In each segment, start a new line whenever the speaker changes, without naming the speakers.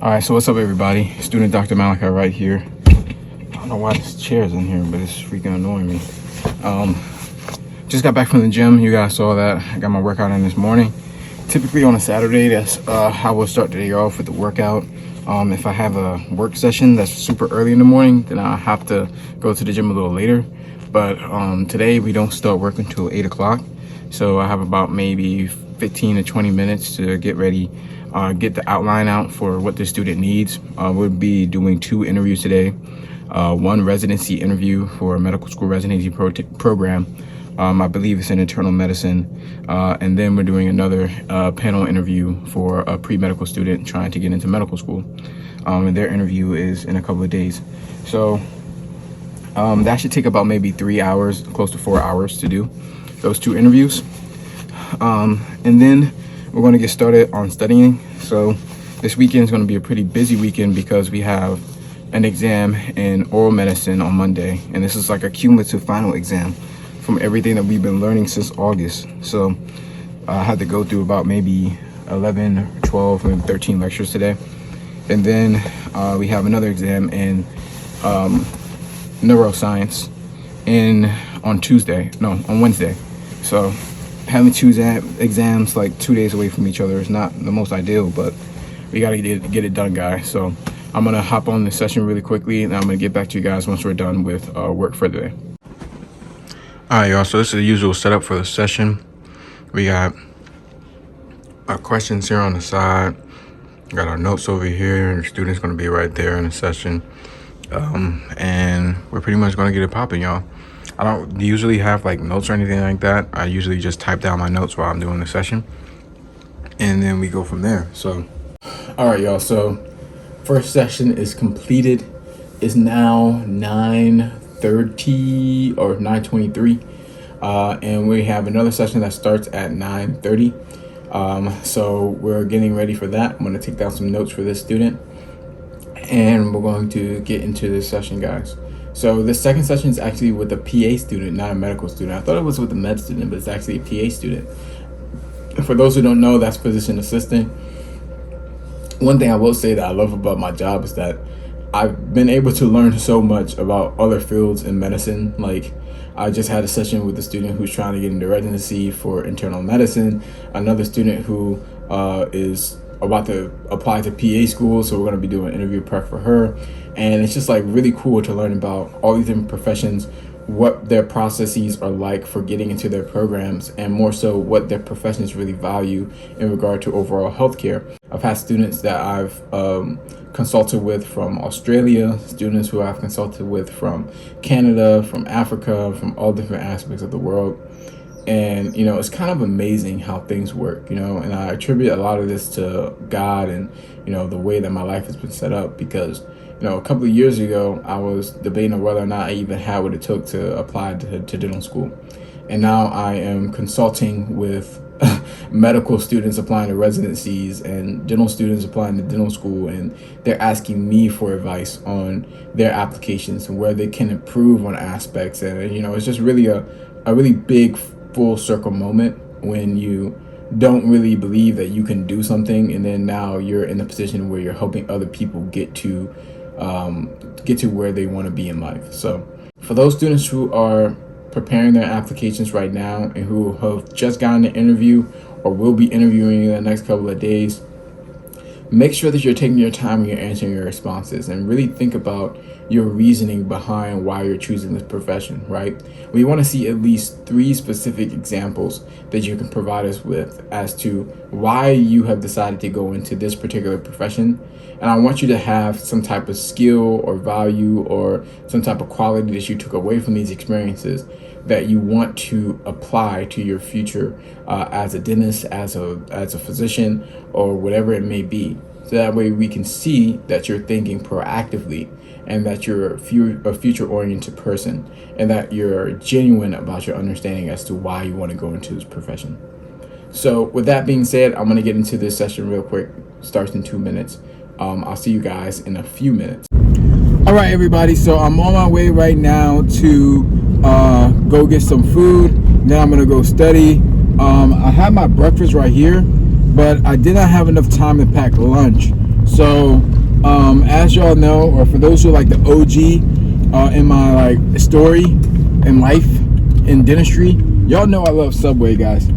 All right, so what's up, everybody? Student Dr. Malachi right here. I don't know why this chair's in here, but it's freaking annoying me. Just got back from the gym. You guys saw that. I got my workout in this morning. Typically on a Saturday, that's how we'll start the day off with the workout. If I have a work session that's super early in the morning, then I'll have to go to the gym a little later. But today we don't start work until 8 o'clock. So I have about maybe 15 to 20 minutes to get ready, get the outline out for what the student needs. We'll be doing 2 interviews today. One residency interview for a medical school residency program. I believe it's in internal medicine. And then we're doing another panel interview for a pre-medical student trying to get into medical school. And their interview is in a couple of days. So that should take about maybe 3 hours, close to 4 hours to do those 2 interviews. And then we're going to get started on studying. So this weekend is going to be a pretty busy weekend because we have an exam in oral medicine on Monday. And this is like a cumulative final exam from everything that we've been learning since August. So I had to go through about maybe 11, 12, and 13 lectures today. And then we have another exam in neuroscience on Wednesday. So having 2 exams like 2 days away from each other is not the most ideal, but we got to get it done, guys. So I'm going to hop on this session really quickly, and I'm going to get back to you guys once we're done with work for the day. All right, y'all. So this is the usual setup for the session. We got our questions here on the side. Got our notes over here. The student's going to be right there in the session. And we're pretty much going to get it popping, y'all. I don't usually have like notes or anything like that. I usually just type down my notes while I'm doing the session, and then we go from there. So, all right, y'all. So first session is completed. It's now 9:30 or 9:23, and we have another session that starts at 9:30. So we're getting ready for that. I'm going to take down some notes for this student, and we're going to get into this session, guys. So the second session is actually with a PA student, not a medical student. I thought it was with a med student, but it's actually a PA student. For those who don't know, that's physician assistant. One thing I will say that I love about my job is that I've been able to learn so much about other fields in medicine. Like, I just had a session with a student who's trying to get into residency for internal medicine, another student who is about to apply to PA school, so we're going to be doing interview prep for her. And it's just like really cool to learn about all these different professions, what their processes are like for getting into their programs, and more so what their professions really value in regard to overall healthcare. I've had students that I've consulted with from Australia, students who I've consulted with from Canada, from Africa, from all different aspects of the world. And, you know, it's kind of amazing how things work, you know, and I attribute a lot of this to God and, you know, the way that my life has been set up, because, you know, a couple of years ago, I was debating on whether or not I even had what it took to apply to dental school. And now I am consulting with medical students applying to residencies and dental students applying to dental school, and they're asking me for advice on their applications and where they can improve on aspects. And, you know, it's just really a really big full circle moment when you don't really believe that you can do something, and then now you're in a position where you're helping other people get to where they want to be in life. So for those students who are preparing their applications right now and who have just gotten an interview or will be interviewing in the next couple of days, make sure that you're taking your time when you're answering your responses, and really think about your reasoning behind why you're choosing this profession, right? We want to see at least 3 specific examples that you can provide us with as to why you have decided to go into this particular profession. And I want you to have some type of skill or value or some type of quality that you took away from these experiences that you want to apply to your future as a dentist, as a physician, or whatever it may be. So that way we can see that you're thinking proactively, and that you're a future-oriented person, and that you're genuine about your understanding as to why you want to go into this profession. So with that being said, I'm going to get into this session real quick. Starts in 2 minutes. I'll see you guys in a few minutes. All right, everybody. So I'm on my way right now to go get some food. Then I'm going to go study. I have my breakfast right here, but I did not have enough time to pack lunch. So as y'all know, or for those who are like the OG in my like story in life in dentistry, y'all know I love Subway, guys.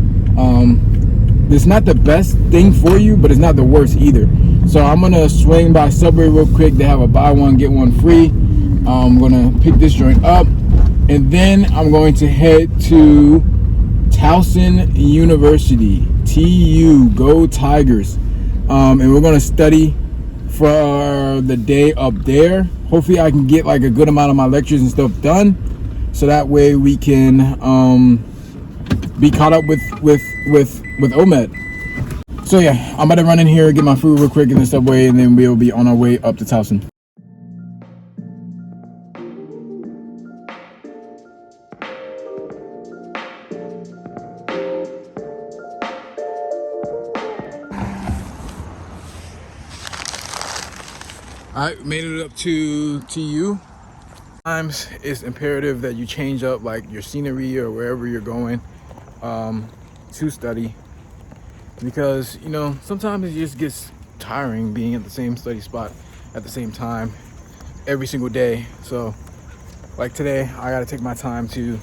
It's not the best thing for you, but it's not the worst either. So I'm gonna swing by Subway real quick. They have a buy one get one free. I'm gonna pick this joint up, and then I'm going to head to Towson University. TU, go Tigers. And we're gonna study for the day up there. Hopefully I can get like a good amount of my lectures and stuff done, so that way we can be caught up with OMED. So yeah, I'm about to run in here, get my food real quick in the Subway, and then we'll be on our way up to Towson. I made it up to TU. Sometimes it's imperative that you change up like your scenery or wherever you're going to study, because you know sometimes it just gets tiring being at the same study spot at the same time every single day. So like today I got to take my time to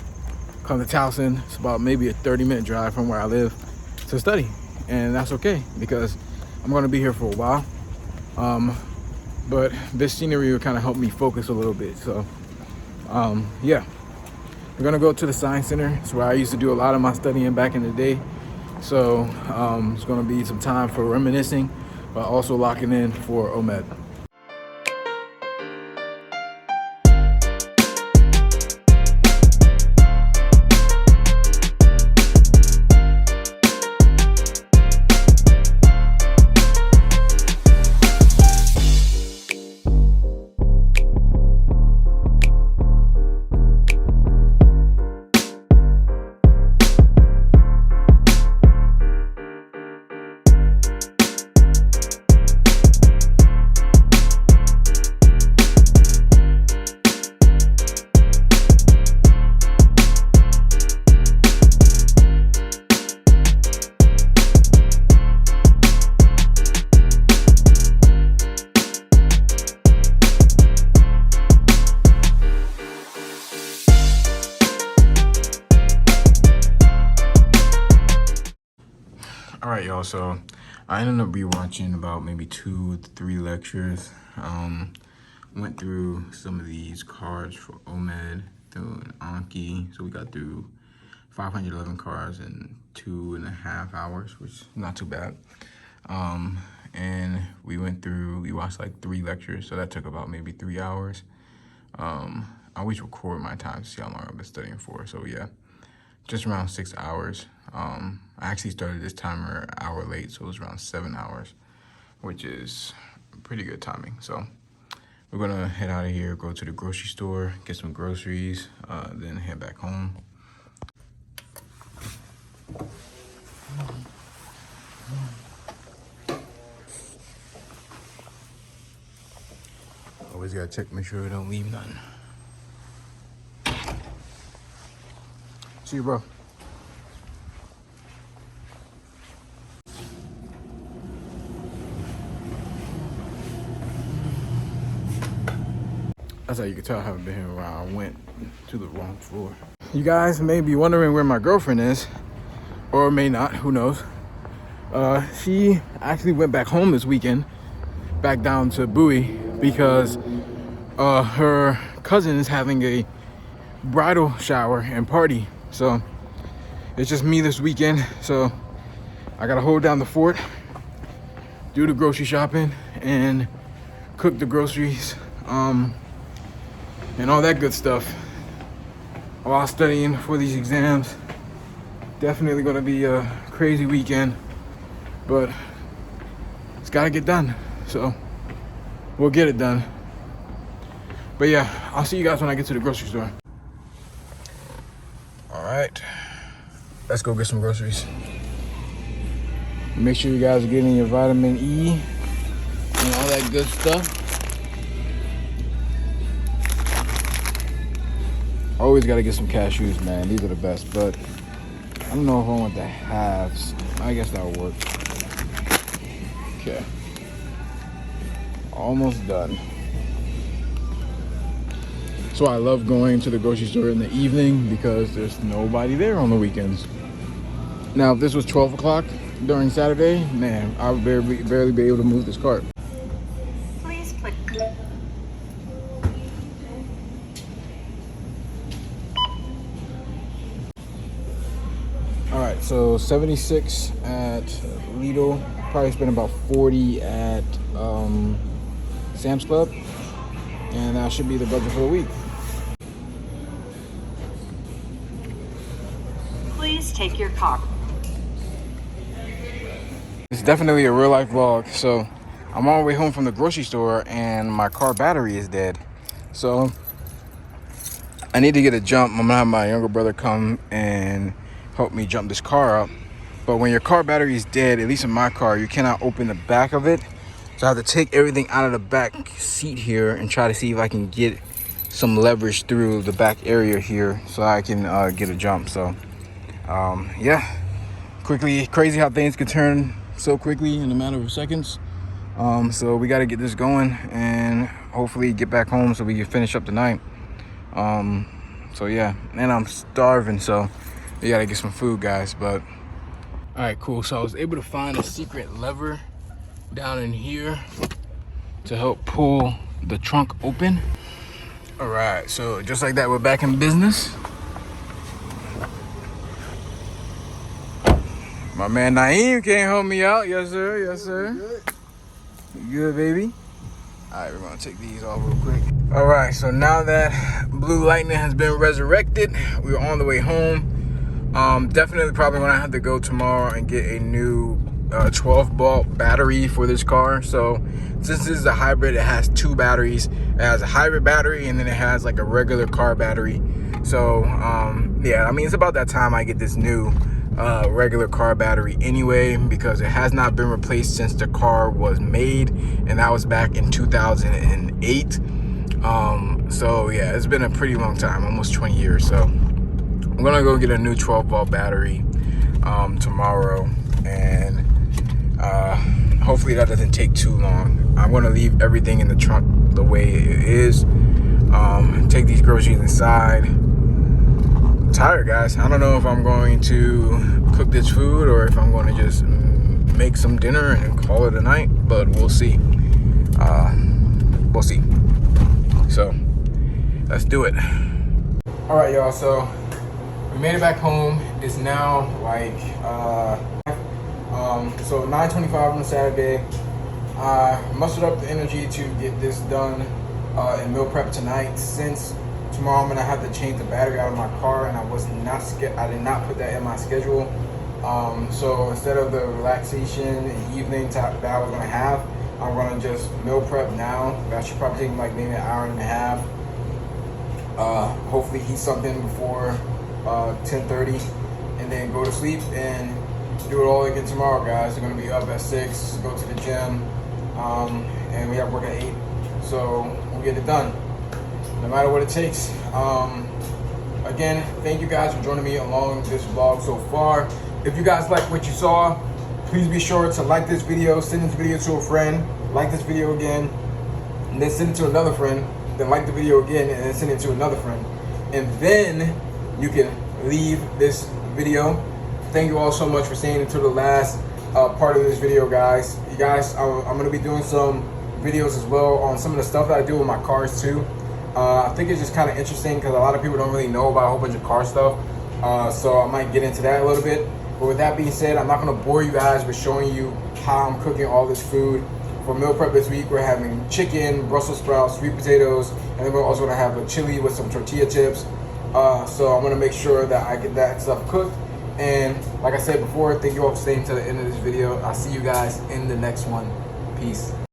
come to Towson. It's about maybe a 30-minute drive from where I live to study, and that's okay because I'm going to be here for a while. But this scenery will kind of help me focus a little bit. So yeah, we're gonna go to the Science Center. It's where I used to do a lot of my studying back in the day. So it's gonna be some time for reminiscing, but also locking in for OMED. All right, y'all, so I ended up rewatching about maybe 2 to 3 lectures. Went through some of these cards for OMED through an Anki. So we got through 511 cards in 2.5 hours, which is not too bad. And we watched like 3 lectures, so that took about maybe 3 hours. I always record my time to see how long I've been studying for, so yeah, just around 6 hours. I actually started this timer an hour late, so it was around 7 hours, which is pretty good timing. So we're gonna head out of here, go to the grocery store, get some groceries, then head back home. Always gotta check, make sure we don't leave nothing. See you, bro. That's how you can tell I haven't been here a while. I went to the wrong floor. You guys may be wondering where my girlfriend is, or may not, who knows. She actually went back home this weekend, back down to Bowie, because her cousin is having a bridal shower and party. So it's just me this weekend. So I gotta hold down the fort, do the grocery shopping, and cook the groceries, and all that good stuff while studying for these exams. Definitely gonna be a crazy weekend, but it's gotta get done. So we'll get it done. But yeah, I'll see you guys when I get to the grocery store. All right, let's go get some groceries. Make sure you guys are getting your vitamin E and all that good stuff. Always gotta get some cashews, man. These are the best, but I don't know if I want the halves. I guess that'll work. Okay. almost done. So I love going to the grocery store in the evening because there's nobody there on the weekends. Now, if this was 12 o'clock during Saturday, man, I would barely be able to move this cart.
Please put.
All right, so 76 at Lidl, probably spent about 40 at Sam's Club, and that should be the budget for the week.
Please take your car.
It's definitely a real life vlog. So I'm on the way home from the grocery store and my car battery is dead. So I need to get a jump. I'm gonna have my younger brother come and help me jump this car up. But when your car battery is dead, at least in my car, you cannot open the back of it. So I have to take everything out of the back seat here and try to see if I can get some leverage through the back area here so I can get a jump. So yeah, crazy how things can turn so quickly in a matter of seconds. So we got to get this going and hopefully get back home so we can finish up the night. So yeah, and I'm starving, so we got to get some food, guys. But all right, cool. So I was able to find a secret lever down in here to help pull the trunk open. All right, so just like that, we're back in business. My man Naeem can't help me out. Yes, sir. Yes, sir. You good, baby? All right, we're gonna take these off real quick. All right, so now that Blue Lightning has been resurrected, we're on the way home. Definitely probably gonna have to go tomorrow and get a new 12-volt battery for this car. So since this is a hybrid, it has two batteries. It has a hybrid battery and then it has like a regular car battery. So yeah, I mean, it's about that time I get this new regular car battery anyway, because it has not been replaced since the car was made, and that was back in 2008. So yeah, it's been a pretty long time, almost 20 years. So I'm gonna go get a new 12-volt battery tomorrow, and hopefully that doesn't take too long. I'm gonna leave everything in the trunk the way it is, take these groceries inside. I'm tired, guys. I don't know if I'm going to cook this food or if I'm going to just make some dinner and call it a night, but we'll see. We'll see. So let's do it. All right, y'all, so we made it back home. It's now like so 9:25 on Saturday. I mustered up the energy to get this done and meal prep tonight, since tomorrow I'm gonna have to change the battery out of my car, and I did not put that in my schedule. So instead of the relaxation and evening that I was gonna have, I'm gonna just meal prep now. That should probably take like maybe an hour and a half. Hopefully eat something before 10:30, and then go to sleep and do it all again tomorrow, guys. We're gonna be up at 6, go to the gym, and we have work at 8. So we'll get it done, no matter what it takes. Again, thank you guys for joining me along this vlog so far. If you guys like what you saw, please be sure to like this video, send this video to a friend, like this video again, and then send it to another friend, then like the video again, and then send it to another friend. And then you can leave this video. Thank you all so much for staying until the last part of this video, guys. You guys, I'm gonna be doing some videos as well on some of the stuff that I do with my cars too. I think it's just kind of interesting because a lot of people don't really know about a whole bunch of car stuff. So I might get into that a little bit. But with that being said, I'm not gonna bore you guys with showing you how I'm cooking all this food. For meal prep this week, we're having chicken, Brussels sprouts, sweet potatoes, and then we're also gonna have a chili with some tortilla chips. So I'm gonna make sure that I get that stuff cooked. And like I said before, thank you all for staying to the end of this video. I'll see you guys in the next one. Peace.